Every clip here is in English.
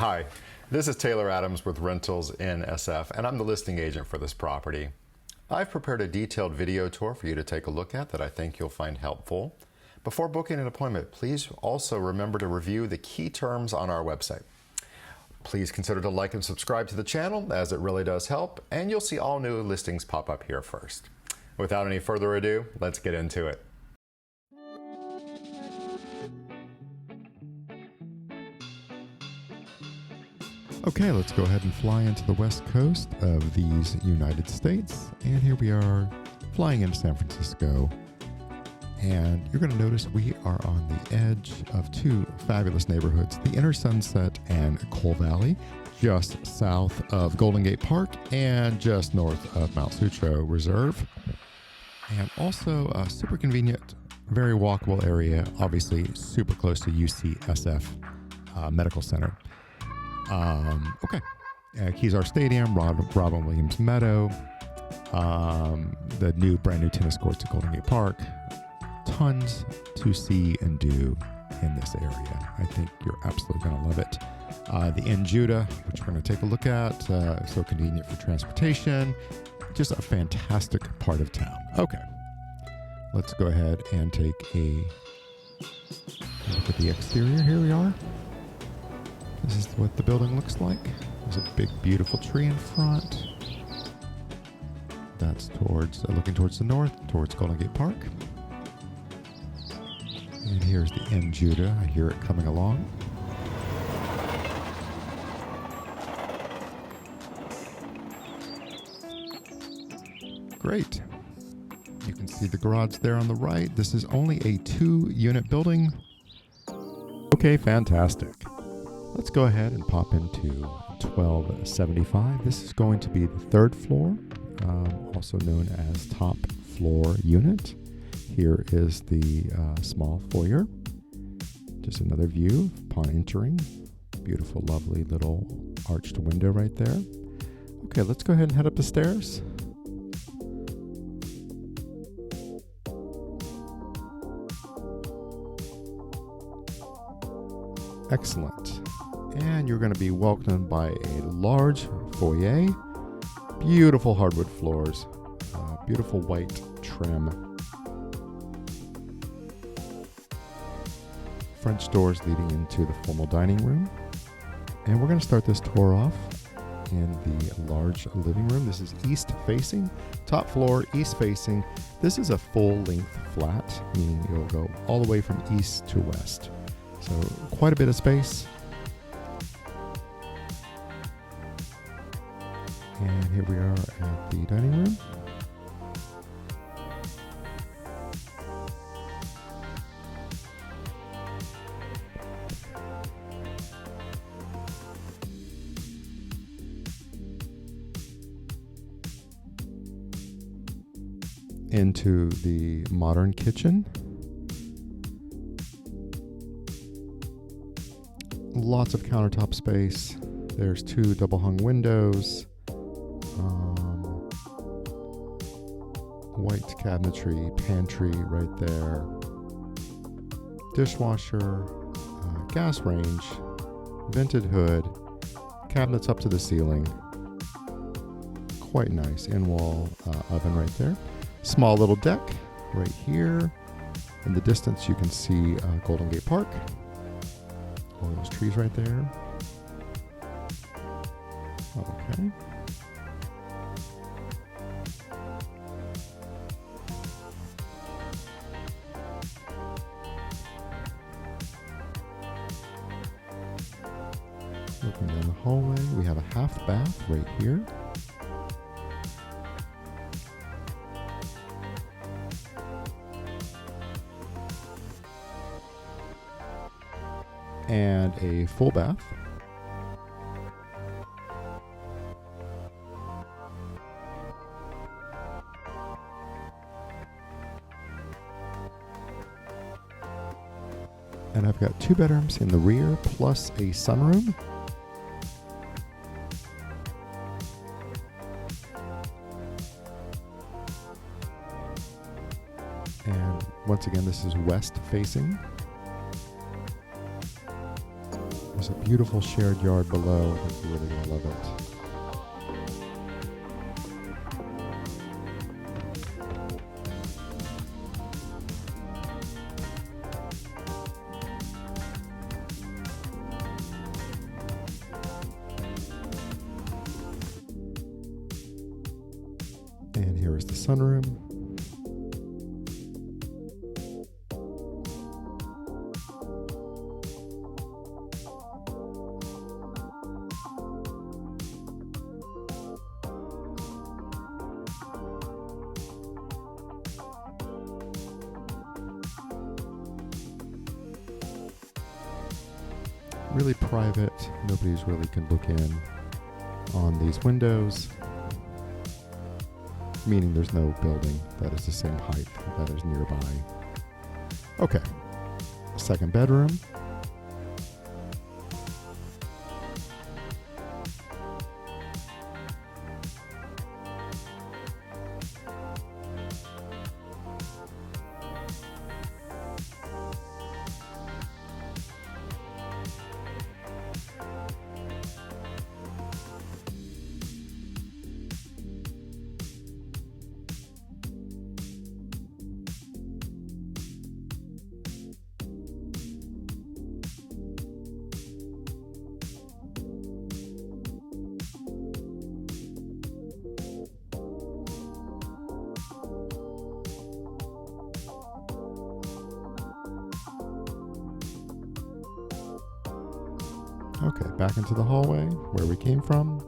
Hi, this is Taylor Adams with Rentals in SF, and I'm the listing agent for this property. I've prepared a detailed video tour for you to take a look at that I think you'll find helpful. Before booking an appointment, please also remember to review the key terms on our website. Please consider to like and subscribe to the channel, as it really does help, and you'll see all new listings pop up here first. Without any further ado, let's get into it. Okay, let's go ahead and fly into the west coast of these United States. And here we are flying into San Francisco. And you're going to notice we are on the edge of two fabulous neighborhoods, the Inner Sunset and Cole Valley, just south of Golden Gate Park and just north of Mount Sutro Reserve. And also a super convenient, very walkable area, obviously super close to UCSF Medical Center. Okay. Kezar Stadium, Robin Williams Meadow, the brand new tennis courts at Golden Gate Park. Tons to see and do in this area. I think you're absolutely going to love it. The Inn Judah, which we're going to take a look at, so convenient for transportation. Just a fantastic part of town. Okay. Let's go ahead and take a look at the exterior. Here we are. This is what the building looks like. There's a big, beautiful tree in front. That's looking towards the north, towards Golden Gate Park. And here's the Inn Judah. I hear it coming along. Great. You can see the garage there on the right. This is only a 2-unit building. Okay, fantastic. Let's go ahead and pop into 1275. This is going to be the 3rd floor, also known as top floor unit. Here is the small foyer. Just another view upon entering. Beautiful, lovely little arched window right there. Okay, let's go ahead and head up the stairs. Excellent. And you're going to be welcomed by a large foyer, beautiful hardwood floors, beautiful white trim, French doors leading into the formal dining room. And we're going to start this tour off in the large living room. This is east facing, top floor, east facing. This is a full length flat, meaning it'll go all the way from east to west. So quite a bit of space. And here we are at the dining room. Into the modern kitchen. Lots of countertop space. There's 2 double hung windows. White cabinetry, pantry right there. Dishwasher, gas range, vented hood, cabinets up to the ceiling. Quite nice. In-wall oven right there. Small little deck right here. In the distance you can see Golden Gate Park. All those trees right there. Okay. Looking down the hallway, we have a half bath right here. And a full bath. And I've got 2 bedrooms in the rear plus a sunroom. And once again, this is west facing. There's a beautiful shared yard below. I think you're really going to love it. And here is the sunroom. Really private. Nobody's really can look in on these windows, meaning there's no building that is the same height that is nearby. Okay, second bedroom. Okay, back into the hallway where we came from.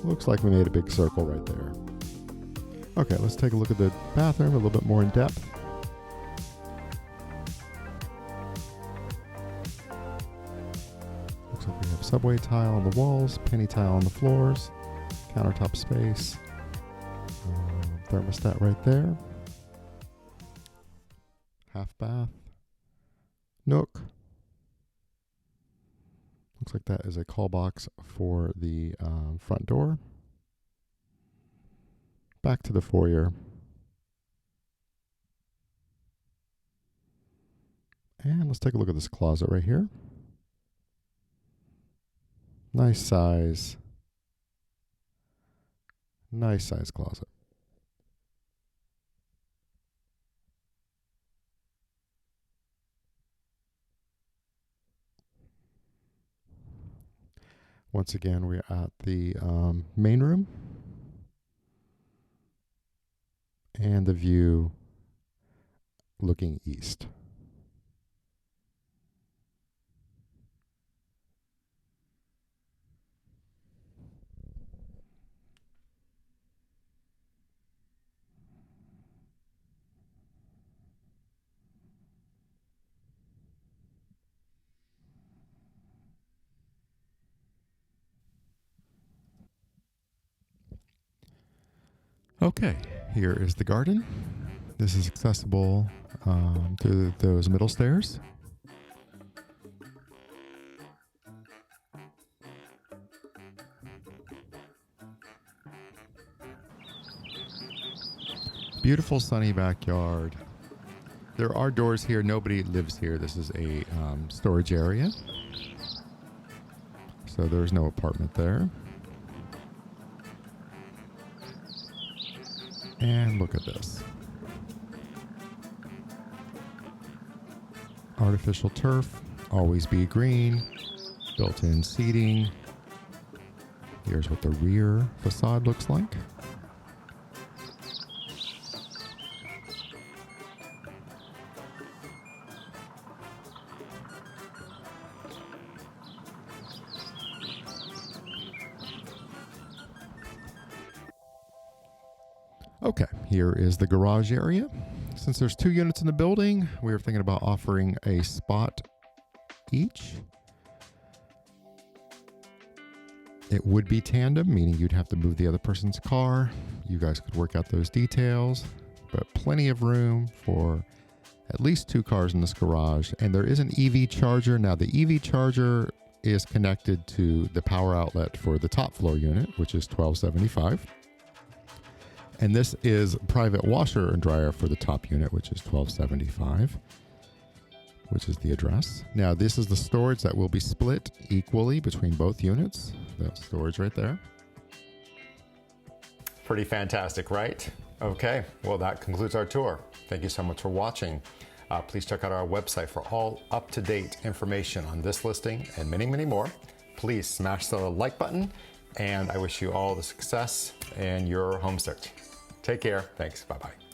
Looks like we made a big circle right there. Okay, let's take a look at the bathroom a little bit more in depth. Looks like we have subway tile on the walls, penny tile on the floors, countertop space, thermostat right there, half bath, nook. Looks like that is a call box for the front door. Back to the foyer. And let's take a look at this closet right here. Nice size. Nice size closet. Once again, we're at the main room. And the view looking east. Okay, here is the garden. This is accessible through those middle stairs. Beautiful sunny backyard. There are doors here. Nobody lives here. This is a storage area. So there's no apartment there. And look at this. Artificial turf, always be green, built-in seating. Here's what the rear facade looks like. Okay, here is the garage area. Since there's 2 units in the building, we were thinking about offering a spot each. It would be tandem, meaning you'd have to move the other person's car. You guys could work out those details, but plenty of room for at least 2 cars in this garage. And there is an EV charger. Now, the EV charger is connected to the power outlet for the top floor unit, which is $12.75. And this is private washer and dryer for the top unit, which is $12.75. which is the address. Now, this is the storage that will be split equally between both units. That storage right there. Pretty fantastic, right? Okay, well, that concludes our tour. Thank you so much for watching. Please check out our website for all up-to-date information on this listing and many, many more. Please smash the like button, and I wish you all the success in your home search. Take care. Thanks. Bye-bye.